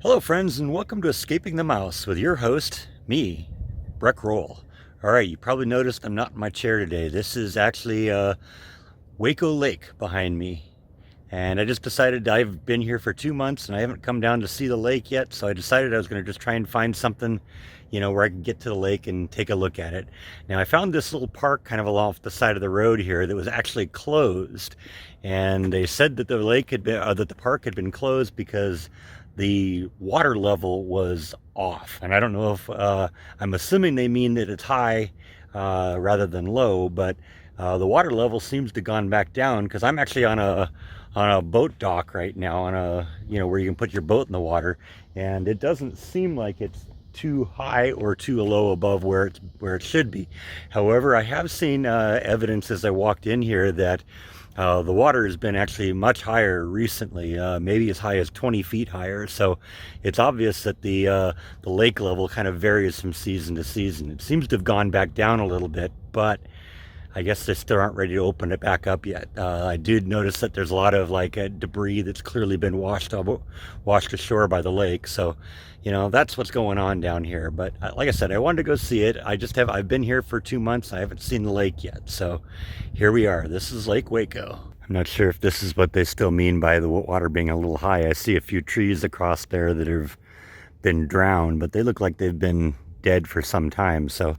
Hello friends, and welcome to Escaping the Mouse with your host, me, Breck Roll. Alright, you probably noticed I'm not in my chair today. This is actually Waco Lake behind me. And I just decided I've been here for 2 months and I haven't come down to see the lake yet, so I decided I was going to just try and find something, where I can get to the lake and take a look at it. Now I found this little park kind of along the side of the road here that was actually closed. And they said that the lake had been, that the park had been closed because the water level was off. And I don't know if, I'm assuming they mean that it's high rather than low, but the water level seems to have gone back down because I'm actually on a boat dock right now, on a where you can put your boat in the water, and it doesn't seem like it's too high or too low above where it should be. However, I have seen evidence as I walked in here that the water has been actually much higher recently, maybe as high as 20 feet higher. So it's obvious that the lake level kind of varies from season to season. It seems to have gone back down a little bit, but I guess they still aren't ready to open it back up yet. I did notice that there's a lot of debris that's clearly been washed ashore by the lake. So, that's what's going on down here. But like I said, I wanted to go see it. I've been here for 2 months. I haven't seen the lake yet. So here we are. This is Lake Waco. I'm not sure if this is what they still mean by the water being a little high. I see a few trees across there that have been drowned, but they look like they've been dead for some time. So,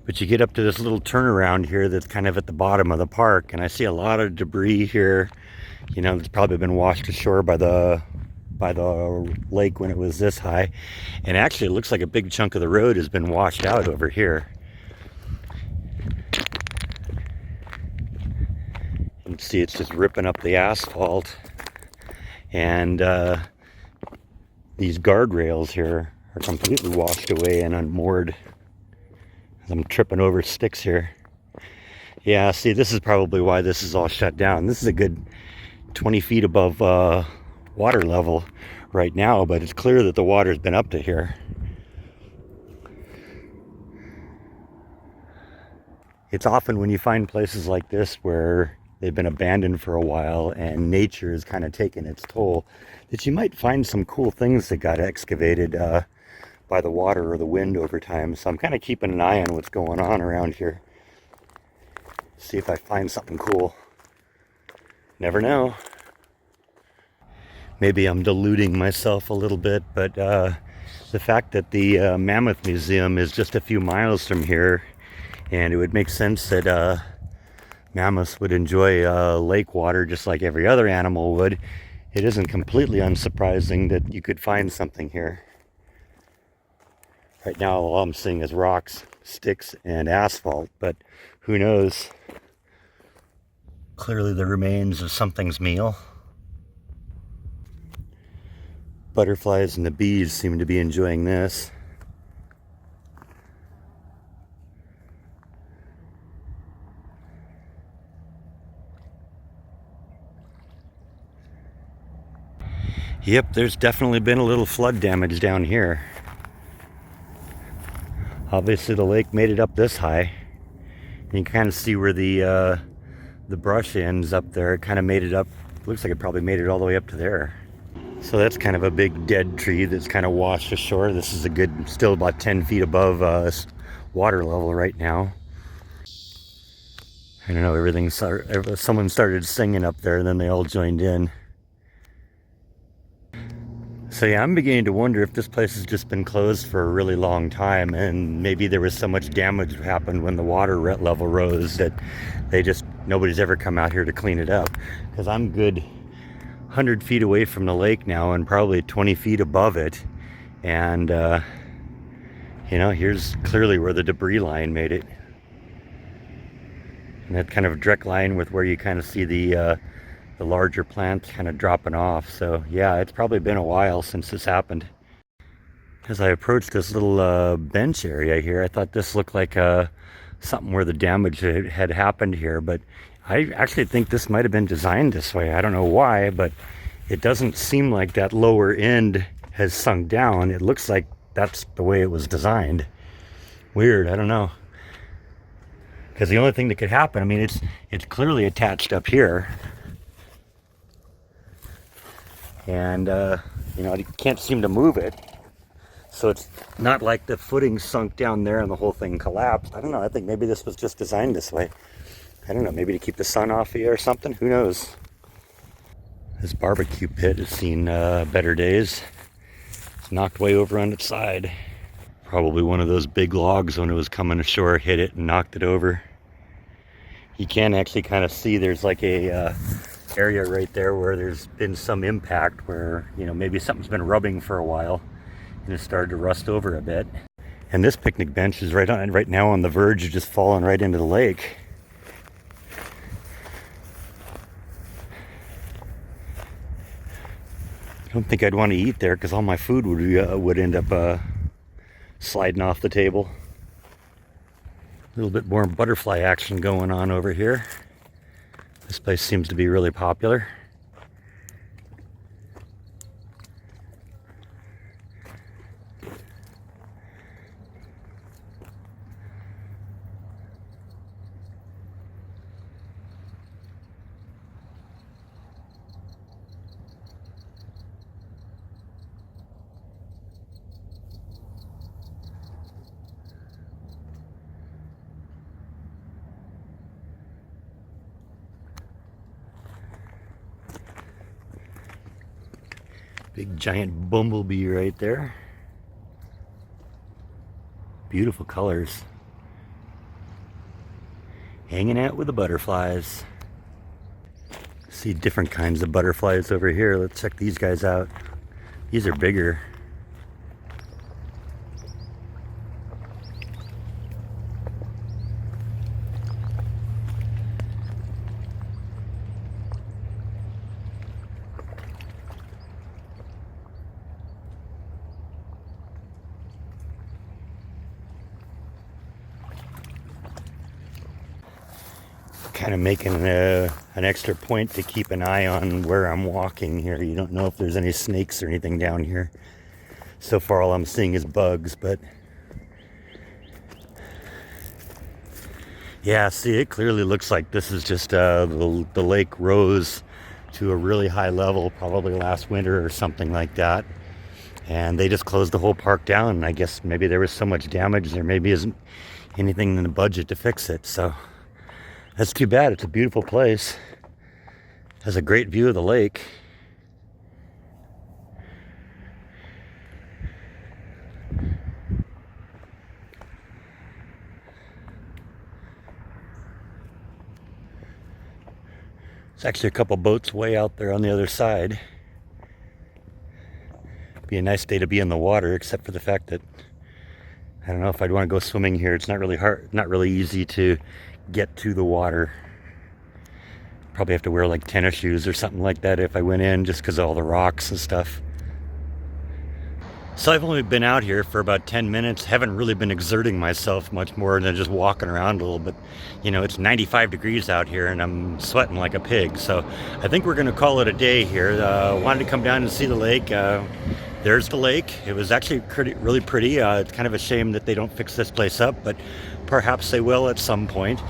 but you get up to this little turnaround here that's kind of at the bottom of the park, and I see a lot of debris here. That's probably been washed ashore by the lake when it was this high. And actually, it looks like a big chunk of the road has been washed out over here. You can see it's just ripping up the asphalt, and these guardrails here are completely washed away and unmoored. I'm tripping over sticks here. Yeah, see, this is probably why this is all shut down. This is a good 20 feet above water level right now, but it's clear that the water's been up to here. It's often when you find places like this where they've been abandoned for a while and nature has kind of taken its toll, that you might find some cool things that got excavated by the water or the wind over time. So I'm kind of keeping an eye on what's going on around here. See if I find something cool. Never know. Maybe I'm deluding myself a little bit, but the fact that the Mammoth Museum is just a few miles from here, and it would make sense that mammoths would enjoy lake water just like every other animal would, it isn't completely unsurprising that you could find something here. Right now, all I'm seeing is rocks, sticks, and asphalt, but who knows? Clearly the remains of something's meal. Butterflies and the bees seem to be enjoying this. Yep, there's definitely been a little flood damage down here. Obviously the lake made it up this high. You can kind of see where the brush ends up there. It kind of made it up. Looks like it probably made it all the way up to there. So that's kind of a big dead tree that's kind of washed ashore. This is a good, still about 10 feet above water level right now. I don't know, someone started singing up there and then they all joined in. So yeah, I'm beginning to wonder if this place has just been closed for a really long time, and maybe there was so much damage happened when the water level rose that nobody's ever come out here to clean it up. Because I'm good 100 feet away from the lake now and probably 20 feet above it. And, here's clearly where the debris line made it. And that kind of direct line with where you kind of see the larger plants kind of dropping off. So yeah, it's probably been a while since this happened. As I approached this little bench area here, I thought this looked like something where the damage had happened here, but I actually think this might have been designed this way. I don't know why, but it doesn't seem like that lower end has sunk down. It looks like that's the way it was designed. Weird, I don't know. Because the only thing that could happen, I mean, it's clearly attached up here. and you know, I can't seem to move it. So it's not like the footing sunk down there and the whole thing collapsed. I don't know. I think maybe this was just designed this way. I don't know, maybe to keep the sun off you or something. Who knows? This barbecue pit has seen better days. It's knocked way over on its side. Probably one of those big logs when it was coming ashore hit it and knocked it over. You can actually kind of see there's like a area right there where there's been some impact where, you know, maybe something's been rubbing for a while and it started to rust over a bit. And this picnic bench is right now on the verge of just falling right into the lake. I don't think I'd want to eat there because all my food would end up sliding off the table. A little bit more butterfly action going on over here. This place seems to be really popular. Big giant bumblebee right there. Beautiful colors. Hanging out with the butterflies. See different kinds of butterflies over here. Let's check these guys out. These are bigger. Kind of making an extra point to keep an eye on where I'm walking here. You don't know if there's any snakes or anything down here. So far all I'm seeing is bugs, but yeah, see, it clearly looks like this is just the lake rose to a really high level probably last winter or something like that, and they just closed the whole park down. And I guess maybe there was so much damage there maybe isn't anything in the budget to fix it. So that's too bad. It's a beautiful place. Has a great view of the lake. There's actually a couple boats way out there on the other side. Be a nice day to be in the water, except for the fact that I don't know if I'd want to go swimming here. It's not really hard, not really easy to get to the water. Probably have to wear like tennis shoes or something like that if I went in, just because of all the rocks and stuff. So I've only been out here for about 10 minutes. Haven't really been exerting myself much more than just walking around a little bit. You know, it's 95 degrees out here and I'm sweating like a pig. So I think we're going to call it a day here. Wanted to come down and see the lake. There's the lake. It was actually really pretty. It's kind of a shame that they don't fix this place up, but perhaps they will at some point.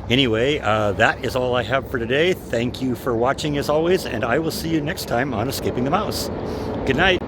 Anyway, that is all I have for today. Thank you for watching as always, and I will see you next time on Escaping the Mouse. Good night.